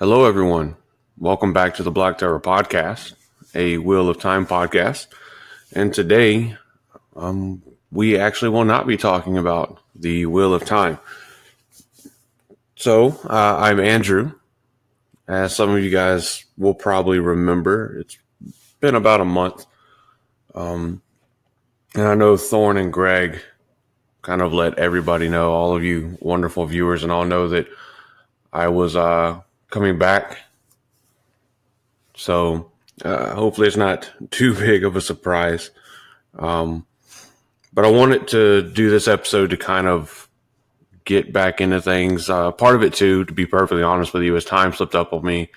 Hello, everyone. Welcome back to the Black Terror Podcast, a Wheel of Time podcast. And today, we actually will not be talking about the Wheel of Time. So, I'm Andrew. As some of you guys will probably remember, it's been about a month. And I know Thorne and Greg kind of let everybody know, all of you wonderful viewers, and all know that I was coming back. So hopefully it's not too big of a surprise. But I wanted to do this episode to kind of get back into things. Part of it, too, to be perfectly honest with you, is time slipped up on me.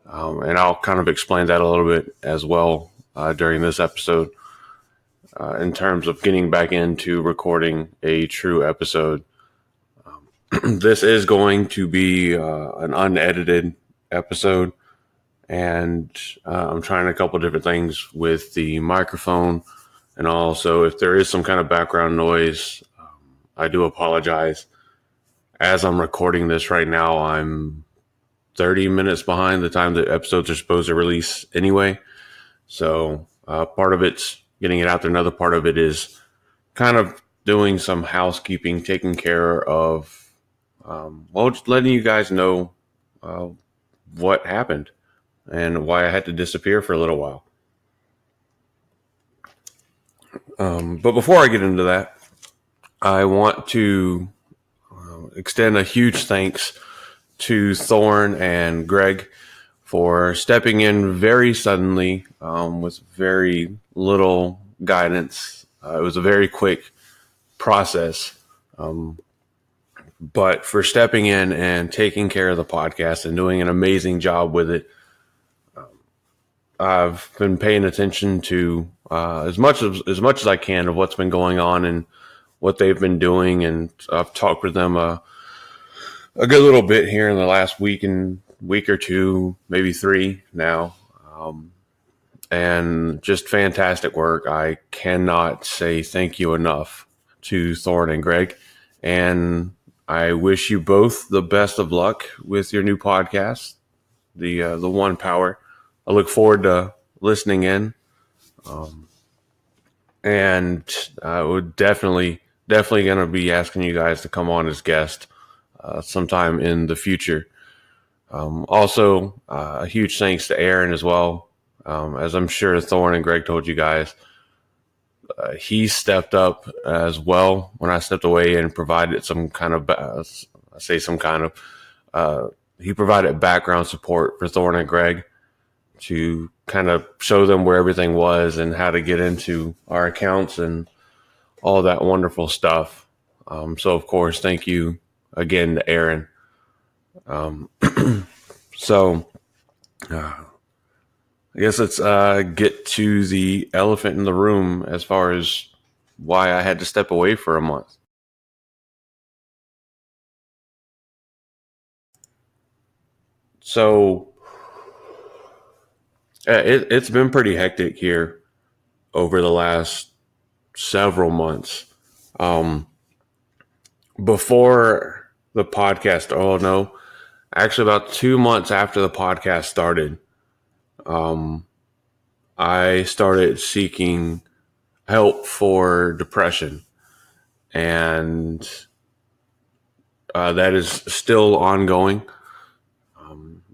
And I'll kind of explain that a little bit as well during this episode in terms of getting back into recording a true episode. This is going to be an unedited episode. And I'm trying a couple different things with the microphone. And also, if there is some kind of background noise, I do apologize. As I'm recording this right now, I'm 30 minutes behind the time the episodes are supposed to release anyway. So part of it's getting it out there. Another part of it is kind of doing some housekeeping, taking care of, just letting you guys know what happened and why I had to disappear for a little while. But before I get into that, I want to extend a huge thanks to Thorne and Greg for stepping in very suddenly with very little guidance. It was a very quick process, but for stepping in and taking care of the podcast and doing an amazing job with it. I've been paying attention to as much as I can of what's been going on and what they've been doing, and I've talked with them a good little bit here in the last week or two, maybe 3 now, and just fantastic work. I cannot say thank you enough to Thorne and Greg, and I wish you both the best of luck with your new podcast, the One Power. I look forward to listening in, and I would definitely going to be asking you guys to come on as guests sometime in the future. Also, a huge thanks to Aaron as well. As I'm sure Thorne and Greg told you guys, he stepped up as well when I stepped away and provided some kind of, he provided background support for Thorne and Greg to kind of show them where everything was and how to get into our accounts and all that wonderful stuff. So, of course, thank you again to Aaron. I guess let's get to the elephant in the room as far as why I had to step away for a month. So it's been pretty hectic here over the last several months. Before the podcast, actually about 2 months after the podcast started, I started seeking help for depression, and that is still ongoing.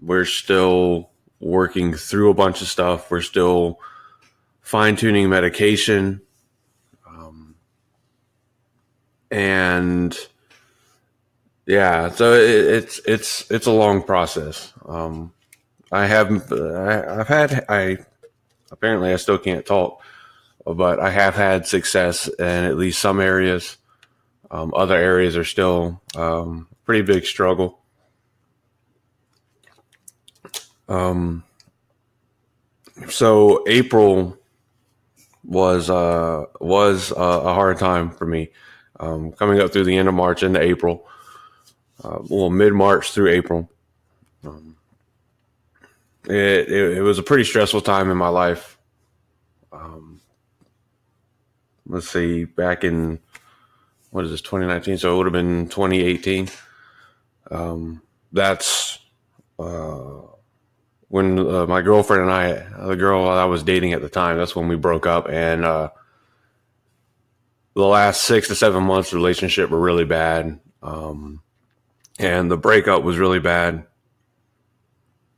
We're still working through a bunch of stuff. We're still fine-tuning medication, and yeah, so it's a long process. Apparently I still can't talk, but I have had success in at least some areas. Other areas are still pretty big struggle. So April was a hard time for me. Coming up through the end of March into April, mid-March through April. It was a pretty stressful time in my life. Let's see, back in, 2019? So it would have been 2018. That's when my girlfriend and I, the girl I was dating at the time, that's when we broke up. And the last 6 to 7 months of the relationship were really bad. And the breakup was really bad.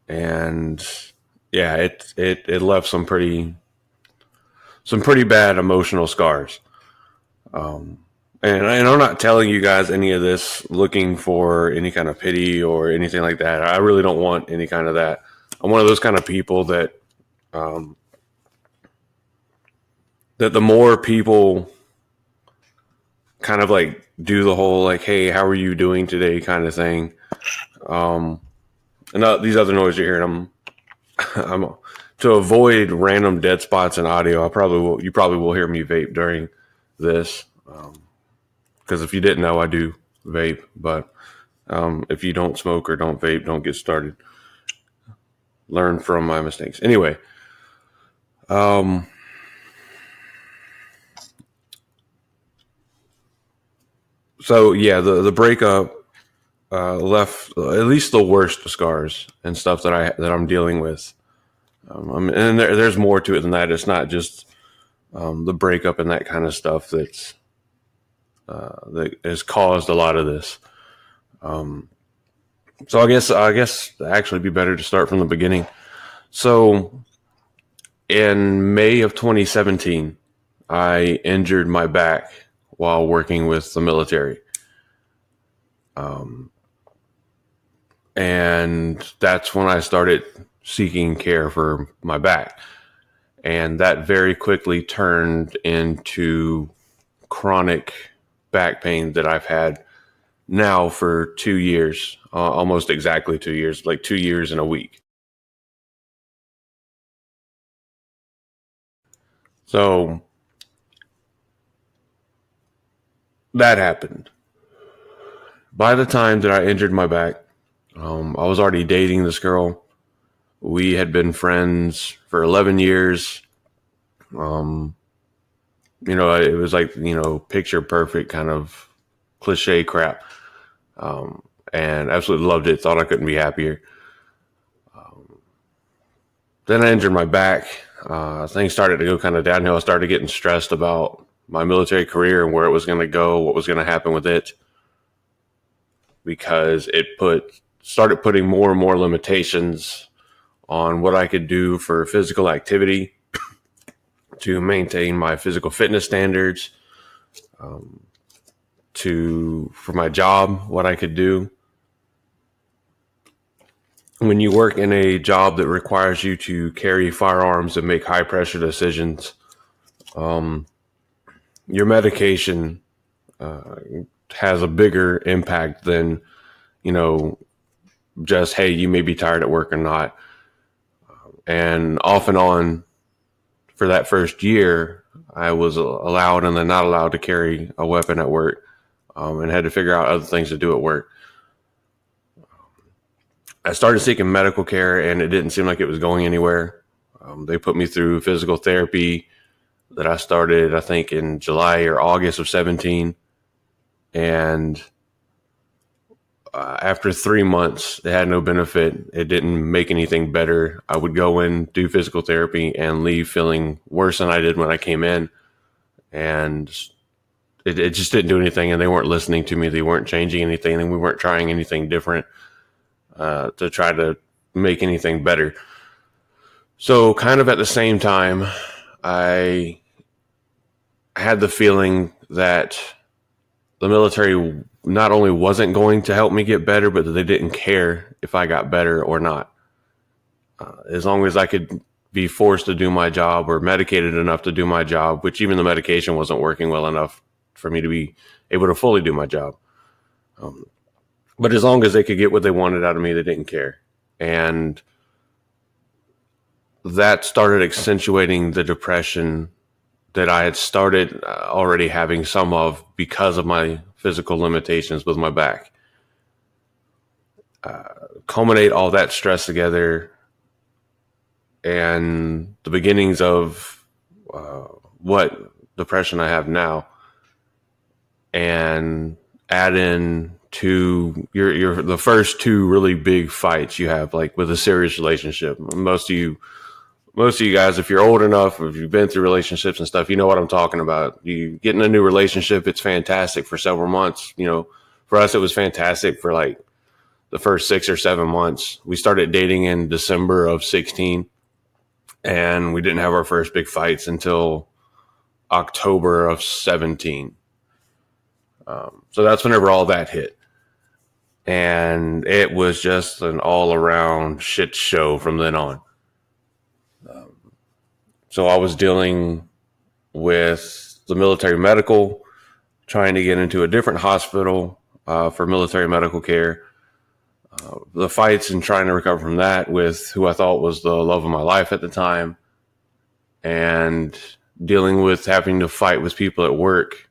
And yeah, it left some pretty bad emotional scars. And I'm not telling you guys any of this looking for any kind of pity or anything like that. I really don't want any kind of that. I'm one of those kind of people that the more people kind of like do the whole like, hey, how are you doing today kind of thing. And these other noises you're hearing, I'm to avoid random dead spots in audio. You probably will hear me vape during this. Because if you didn't know, I do vape, but if you don't smoke or don't vape, don't get started. Learn from my mistakes. Anyway, so yeah, the breakup left at least the worst scars and stuff that I'm dealing with. And there's more to it than that. It's not just the breakup and that kind of stuff that has caused a lot of this. So I guess actually it'd be better to start from the beginning. So in May of 2017, I injured my back while working with the military. And that's when I started seeking care for my back. And that very quickly turned into chronic back pain that I've had now for 2 years, almost exactly 2 years, like 2 years and a week. So that happened. By the time that I injured my back, I was already dating this girl. We had been friends for 11 years. It was like, picture perfect kind of cliche crap. And absolutely loved it. Thought I couldn't be happier. Then I injured my back. Things started to go kind of downhill. I started getting stressed about my military career and where it was going to go, what was going to happen with it, because it started putting more and more limitations on what I could do for physical activity to maintain my physical fitness standards, for my job, what I could do. When you work in a job that requires you to carry firearms and make high pressure decisions, your medication has a bigger impact than, just, hey, you may be tired at work or not. And off and on for that first year, I was allowed and then not allowed to carry a weapon at work, and had to figure out other things to do at work. I started seeking medical care, and it didn't seem like it was going anywhere. They put me through physical therapy that I started, I think, in July or August of 17. And after 3 months, it had no benefit. It didn't make anything better. I would go in, do physical therapy, and leave feeling worse than I did when I came in. And it just didn't do anything, and they weren't listening to me. They weren't changing anything, and we weren't trying anything different to try to make anything better. So kind of at the same time, I had the feeling that the military not only wasn't going to help me get better, but that they didn't care if I got better or not. As long as I could be forced to do my job or medicated enough to do my job, which even the medication wasn't working well enough for me to be able to fully do my job. But as long as they could get what they wanted out of me, they didn't care. And that started accentuating the depression that I had started already having some of because of my physical limitations with my back. Culminate all that stress together and the beginnings of what depression I have now, and add in your the first two really big fights you have, like with a serious relationship. Most of you guys, if you're old enough, if you've been through relationships and stuff, you know what I'm talking about. You get in a new relationship, it's fantastic for several months. For us, it was fantastic for like the first 6 or 7 months. We started dating in December of 16, and we didn't have our first big fights until October of 17. So that's whenever all that hit. And it was just an all-around shit show from then on. So I was dealing with the military medical, trying to get into a different hospital for military medical care. The fights and trying to recover from that with who I thought was the love of my life at the time. And dealing with having to fight with people at work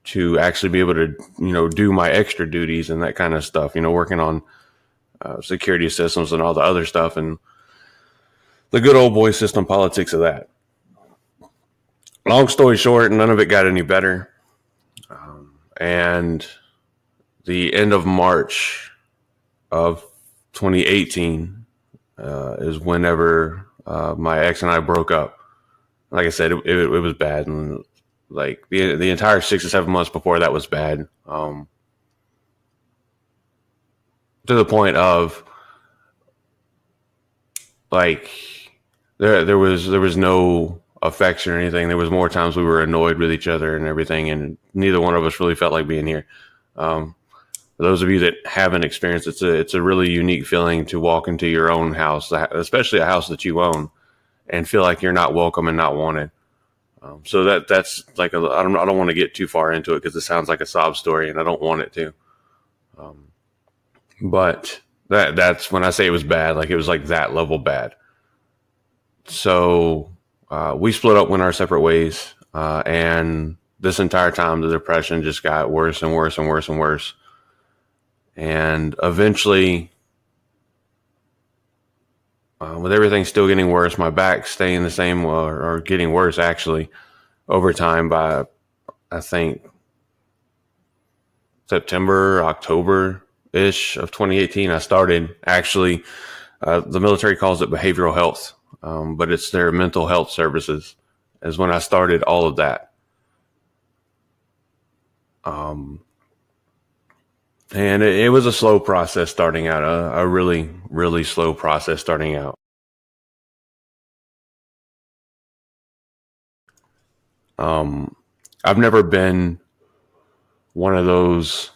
to actually be able to, do my extra duties and that kind of stuff, working on security systems and all the other stuff and the good old boy system politics of that. Long story short, none of it got any better. And the end of March of 2018 is whenever my ex and I broke up. Like I said, it was bad. And like the entire 6 or 7 months before that was bad. To the point of like there was no affection or anything. There was more times we were annoyed with each other and everything, and neither one of us really felt like being here. For those of you that haven't experienced it, it's a really unique feeling to walk into your own house, especially a house that you own, and feel like you're not welcome and not wanted. So that's like I don't want to get too far into it because it sounds like a sob story, and I don't want it to. But that's when I say it was bad, like it was like that level bad. So we split up, went our separate ways, and this entire time the depression just got worse and worse and worse and worse. And eventually, with everything still getting worse, my back staying the same or getting worse actually over time by, I think, September, October-ish of 2018, I started actually, the military calls it behavioral health, but it's their mental health services is when I started all of that. And it was a slow process starting out, a really, really slow process starting out. I've never been one of those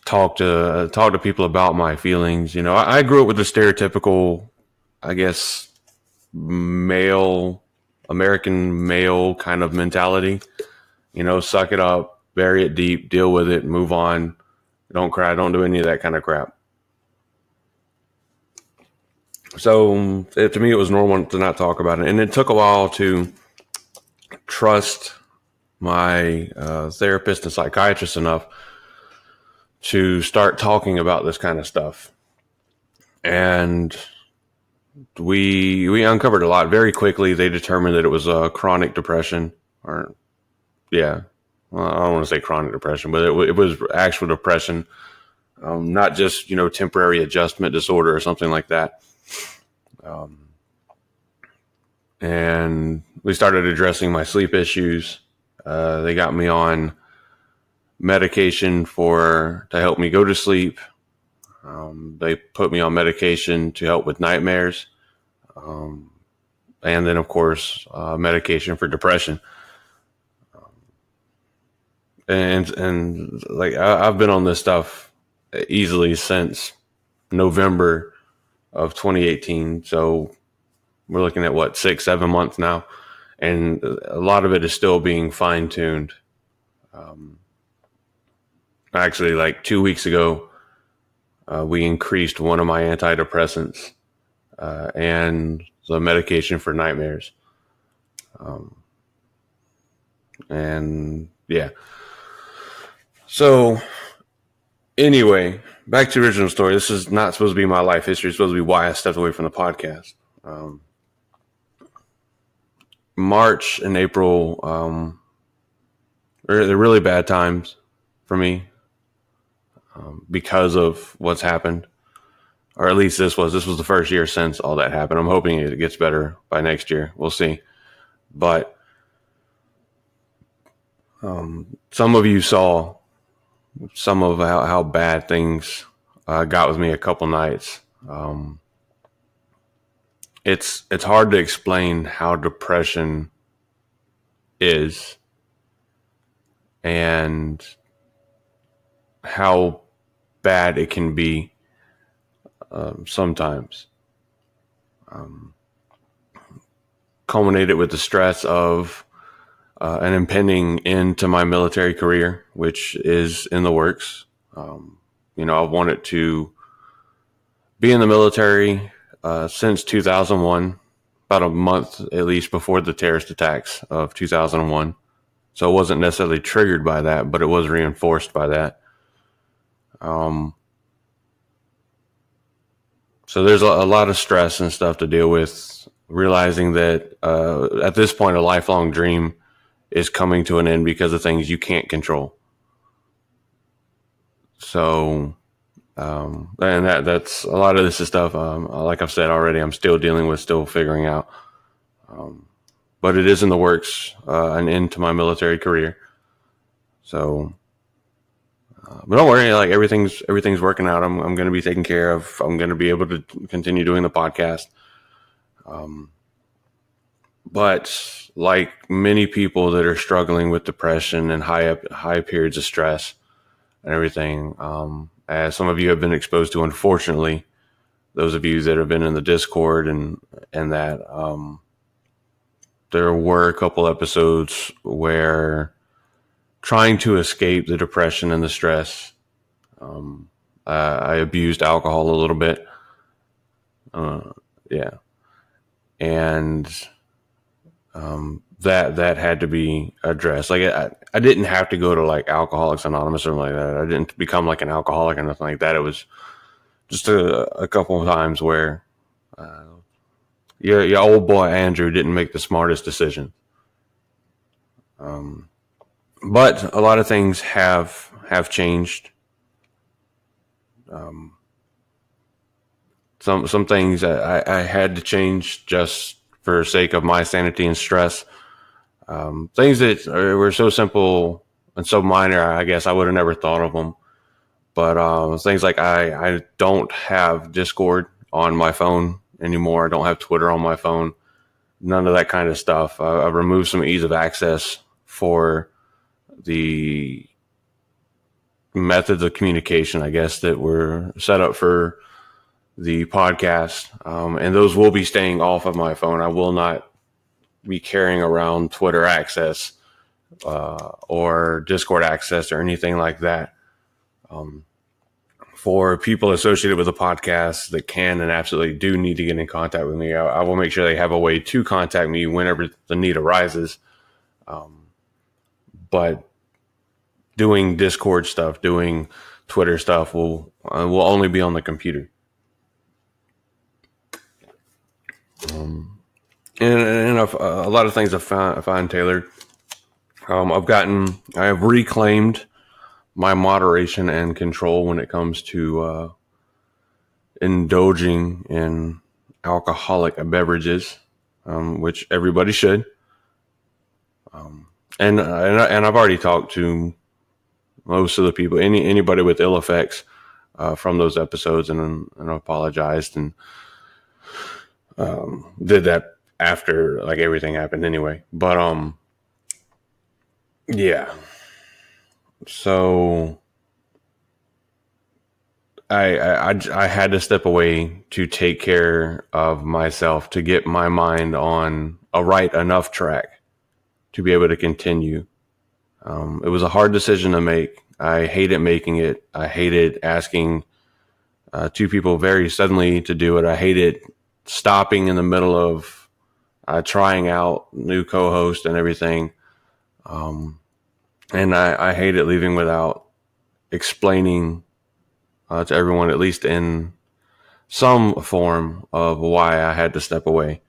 talk to people about my feelings. I grew up with the stereotypical, I guess, American male kind of mentality. Suck it up, bury it deep, deal with it, move on. Don't cry, don't do any of that kind of crap. So to me, it was normal to not talk about it. And it took a while to trust my therapist and psychiatrist enough to start talking about this kind of stuff. And we uncovered a lot very quickly. They determined that it was a chronic depression, or well, I don't want to say chronic depression, but it was actual depression, not just temporary adjustment disorder or something like that. And we started addressing my sleep issues. They got me on medication to help me go to sleep. They put me on medication to help with nightmares. And then, of course, medication for depression. And like I've been on this stuff easily since November of 2018. So we're looking at 6-7 months now. And a lot of it is still being fine tuned. Actually, like 2 weeks ago, we increased one of my antidepressants and the medication for nightmares. And yeah. So anyway, back to the original story. This is not supposed to be my life history. It's supposed to be why I stepped away from the podcast. March and April, they're really bad times for me. because of what's happened. Or at least this was the first year since all that happened. I'm hoping it gets better by next year. We'll see. But some of you saw some of how bad things got with me a couple nights. It's hard to explain how depression is and how bad it can be sometimes. Culminated with the stress of an impending end to my military career, which is in the works. I've wanted to be in the military since 2001, about a month at least before the terrorist attacks of 2001. So it wasn't necessarily triggered by that, but it was reinforced by that. So there's a lot of stress and stuff to deal with, realizing that at this point, a lifelong dream is coming to an end because of things you can't control. So, and that's a lot of this is stuff, like I've said already, I'm still dealing with, still figuring out. But it is in the works, an end to my military career. So, but don't worry, like everything's working out. I'm going to be taken care of. I'm going to be able to continue doing the podcast. But like many people that are struggling with depression and high periods of stress and everything, as some of you have been exposed to, unfortunately, those of you that have been in the Discord and that, there were a couple episodes where trying to escape the depression and the stress, I abused alcohol a little bit. And that had to be addressed. Like I didn't have to go to like Alcoholics Anonymous or something like that. I didn't become like an alcoholic or nothing like that. It was just a couple of times where your old boy Andrew didn't make the smartest decision. But a lot of things have changed. Some things I had to change just for sake of my sanity and stress. Things that were so simple and so minor, I guess I would have never thought of them. But things like I don't have Discord on my phone anymore. I don't have Twitter on my phone. None of that kind of stuff. I removed some ease of access for the methods of communication, I guess, that were set up for the podcast. And those will be staying off of my phone. I will not be carrying around Twitter access or Discord access or anything like that. For people associated with the podcast that can and absolutely do need to get in contact with me, I will make sure they have a way to contact me whenever the need arises. But doing Discord stuff, doing Twitter stuff will only be on the computer. And a lot of things I find tailored. I have reclaimed my moderation and control when it comes to indulging in alcoholic beverages, which everybody should. And I've already talked to most of the people, anybody with ill effects from those episodes, and apologized and did that after like everything happened anyway. But yeah. So I had to step away to take care of myself, to get my mind on a right enough track to be able to continue. It was a hard decision to make. I hated making it. I hated asking two people very suddenly to do it. I hated stopping in the middle of trying out new co-host and everything. And I hated leaving without explaining to everyone, at least in some form, of why I had to step away.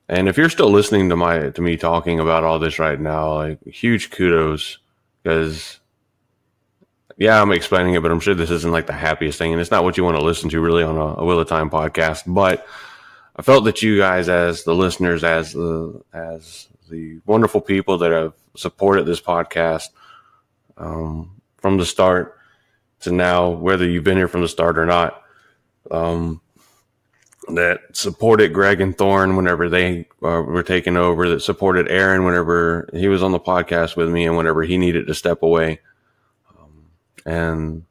And if you're still listening to me talking about all this right now, like, huge kudos, because yeah, I'm explaining it, but I'm sure this isn't like the happiest thing, and it's not what you want to listen to really on a Wheel of Time podcast. But I felt that you guys, as the listeners, as the wonderful people that have supported this podcast from the start to now, whether you've been here from the start or not, that supported Greg and Thorne whenever they were taking over, that supported Aaron whenever he was on the podcast with me and whenever he needed to step away, and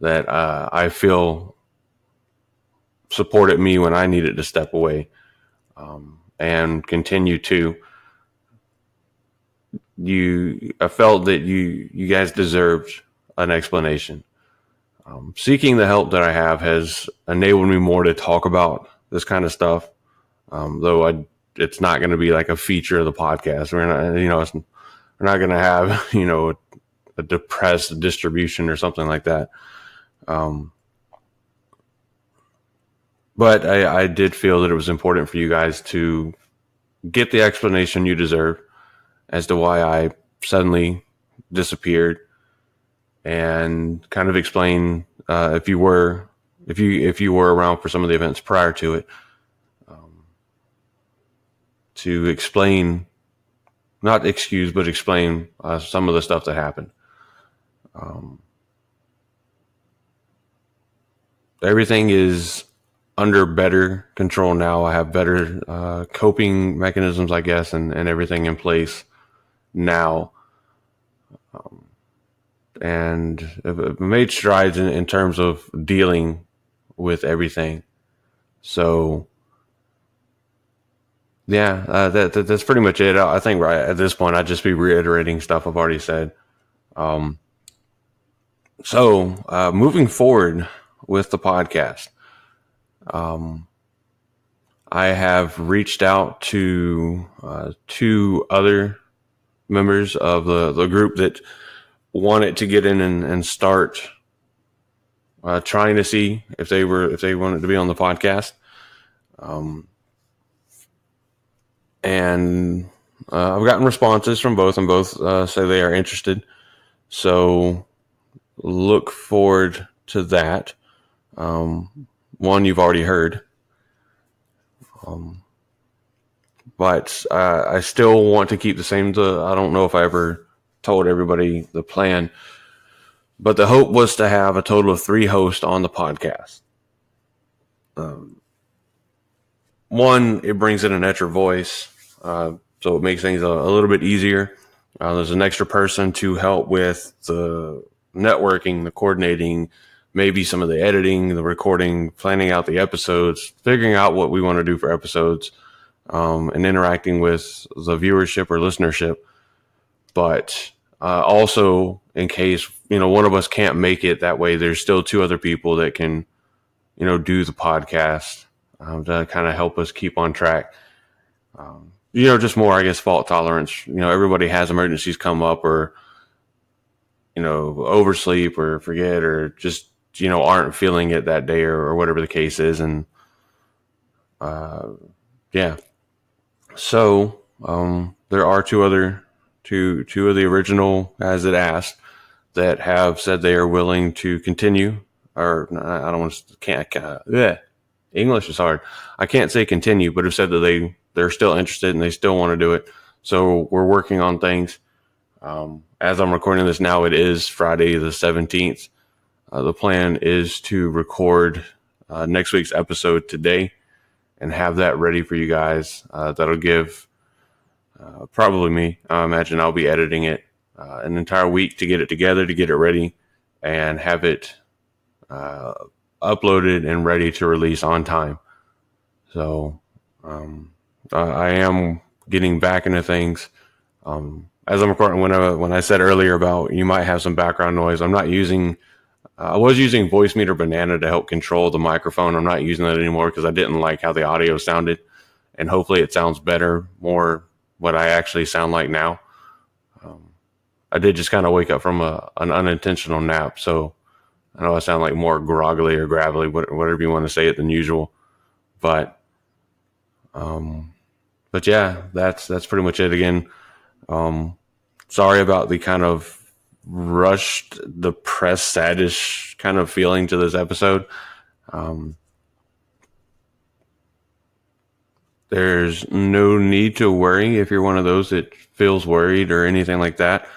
that I feel supported me when I needed to step away, and continue to. I felt that you guys deserved an explanation. Seeking the help that I have has enabled me more to talk about this kind of stuff. Though it's not going to be like a feature of the podcast. We're not, we're not going to have, a depressed distribution or something like that. But I did feel that it was important for you guys to get the explanation you deserve as to why I suddenly disappeared, and kind of explain if you were around for some of the events prior to it, to explain, not excuse, but explain some of the stuff that happened. Everything is under better control now. I have better coping mechanisms, I guess, and everything in place now. And I've made strides in terms of dealing with everything. So, yeah, that's pretty much it. I think right at this point, I'd just be reiterating stuff I've already said. So moving forward with the podcast, I have reached out to two other members of the group that wanted to get in and start trying to see if they wanted to be on the podcast. And I've gotten responses from both, and both say they are interested. So look forward to that. One you've already heard. But I still want to keep the same. I don't know if I ever told everybody the plan, but the hope was to have a total of 3 hosts on the podcast. One, it brings in an extra voice, so it makes things a little bit easier. There's an extra person to help with the networking, the coordinating, maybe some of the editing, the recording, planning out the episodes, figuring out what we want to do for episodes, and interacting with the viewership or listenership. But also, in case one of us can't make it, that way there's still 2 other people that can do the podcast to kind of help us keep on track. Just more, I guess, fault tolerance. Everybody has emergencies come up, or oversleep or forget, or just aren't feeling it that day, or whatever the case is. And yeah, so there are two of the original guys that asked that have said they are willing to continue. Or I don't want to, can't English is hard. I can't say continue, but have said that they're still interested and they still want to do it. So we're working on things. As I'm recording this now, it is Friday the 17th. The plan is to record next week's episode today and have that ready for you guys. That'll give probably me. I imagine I'll be editing it an entire week to get it together, to get it ready, and have it uploaded and ready to release on time. So I am getting back into things. As I'm recording, when I said earlier about you might have some background noise, I'm not using. I was using Voice Meter Banana to help control the microphone. I'm not using that anymore because I didn't like how the audio sounded, and hopefully it sounds better, more what I actually sound like now. I did just kind of wake up from an unintentional nap, so I know I sound like more groggly or gravelly, whatever you want to say it, than usual. But yeah, that's pretty much it. Again, sorry about the kind of rushed, depressed, saddish kind of feeling to this episode. There's no need to worry if you're one of those that feels worried or anything like that.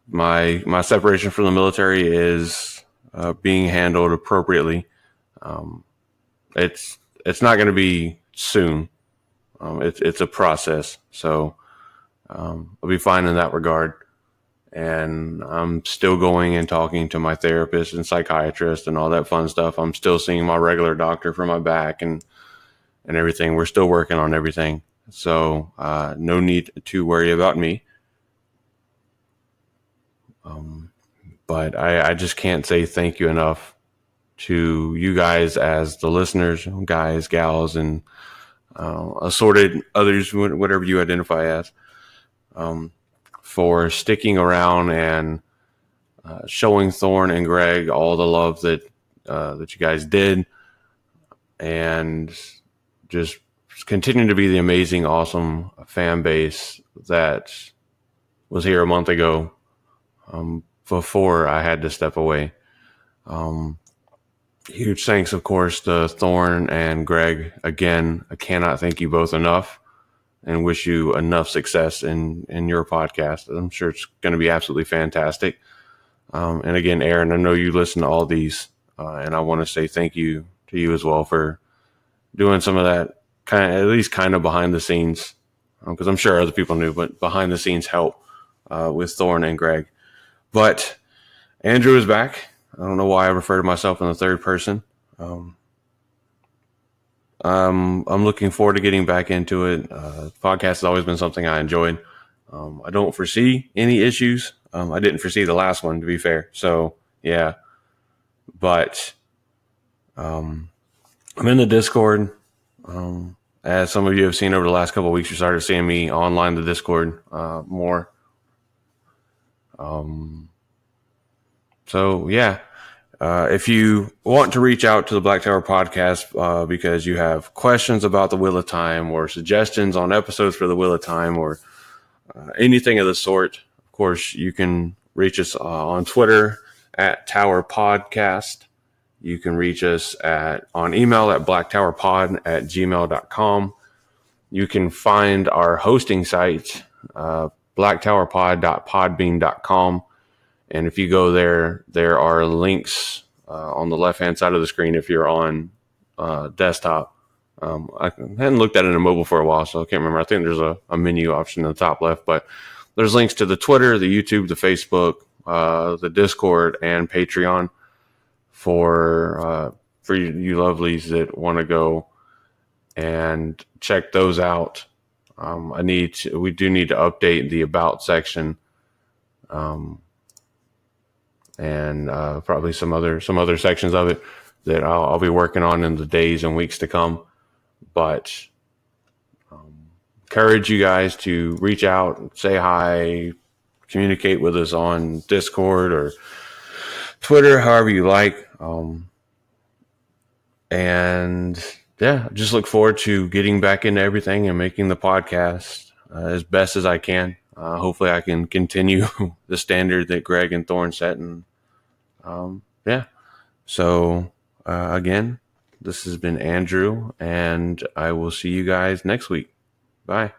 My separation from the military is being handled appropriately. It's not going to be soon. It's a process, so I'll be fine in that regard. And I'm still going and talking to my therapist and psychiatrist and all that fun stuff. I'm still seeing my regular doctor for my back and everything. We're still working on everything. So no need to worry about me. But I just can't say thank you enough to you guys as the listeners, guys, gals, and assorted others, whatever you identify as, for sticking around and showing Thorn and Greg all the love that you guys did, and just continue to be the amazing, awesome fan base that was here a month ago, before I had to step away. Huge thanks, of course, to Thorn and Greg. Again, I cannot thank you both enough and wish you enough success in your podcast. I'm sure it's going to be absolutely fantastic. And again, Aaron, I know you listen to all these, and I want to say thank you to you as well for doing some of that at least behind the scenes, because I'm sure other people knew, but behind the scenes help with Thorn and Greg. But Andrew is back. I don't know why I refer to myself in the third person. I'm looking forward to getting back into it. Podcast has always been something I enjoyed. I don't foresee any issues. I didn't foresee the last one, to be fair. So, yeah. But I'm in the Discord. As some of you have seen over the last couple of weeks, you started seeing me online the Discord more. So, yeah. If you want to reach out to the Black Tower podcast because you have questions about the Wheel of Time or suggestions on episodes for the Wheel of Time or anything of the sort, of course, you can reach us on Twitter at Tower Podcast. You can reach us on email at blacktowerpod@gmail.com. You can find our hosting site, blacktowerpod.podbean.com. And if you go there, there are links on the left-hand side of the screen if you're on desktop. I hadn't looked at it in mobile for a while, so I can't remember. I think there's a menu option in the top left, but there's links to the Twitter, the YouTube, the Facebook, the Discord, and Patreon for you lovelies that want to go and check those out. We do need to update the About section. And probably some other sections of it that I'll be working on in the days and weeks to come. But encourage you guys to reach out, say hi, communicate with us on Discord or Twitter, however you like. And yeah, just look forward to getting back into everything and making the podcast as best as I can. Hopefully I can continue the standard that Greg and Thorne set. And yeah. So again, this has been Andrew, and I will see you guys next week. Bye.